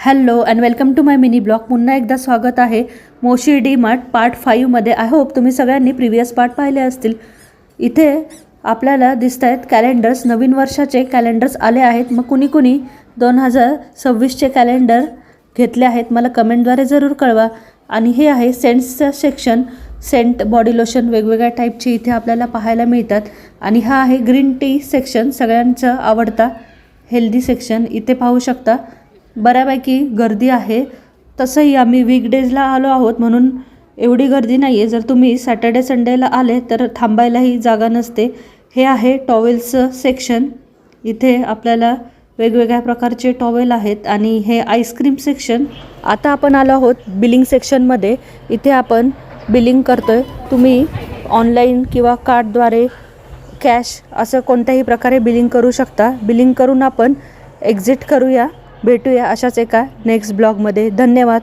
Hello and welcome to my mini blog. पुन्हा एकदा स्वागत आहे मोशी डी मार्ट पार्ट 5 मध्ये. आय होप तुम्ही सगळ्यांनी प्रिव्हियस पार्ट पाहिले असतील. इथे आपल्याला दिसत आहेत कॅलेंडर्स, नवीन वर्षाचे कॅलेंडर्स आले आहेत. मग कुणी कुणी 2026चे कॅलेंडर घेतले आहेत मला कमेंटद्वारे जरूर कळवा. आणि हे आहे सेंट्सचं सेक्शन. सेंट, बॉडी लोशन वेगवेगळ्या टाईपचे इथे आपल्याला पाहायला मिळतात. आणि हा आहे ग्रीन टी सेक्शन, सगळ्यांचा आवडता हेल्दी सेक्शन. इथे पाहू शकता बऱ्यापैकी गर्दी आहे. तसंही आम्ही वीकडेजला आलो आहोत म्हणून एवढी गर्दी नाही आहे. जर तुम्ही सॅटर्डे संडेला आले तर थांबायलाही जागा नसते. हे आहे टॉवेल्सचं सेक्शन. इथे आपल्याला वेगवेगळ्या प्रकारचे टॉवेल आहेत. आणि हे आईस्क्रीम सेक्शन. आता आपण आलो आहोत बिलिंग सेक्शनमध्ये. इथे आपण बिलिंग करतो आहे. तुम्ही ऑनलाईन किंवा कार्डद्वारे, कॅश असं कोणत्याही प्रकारे बिलिंग करू शकता. बिलिंग करून आपण एक्झिट करूया. भेटूया अशाच एका नेक्स्ट ब्लॉगमध्ये. धन्यवाद.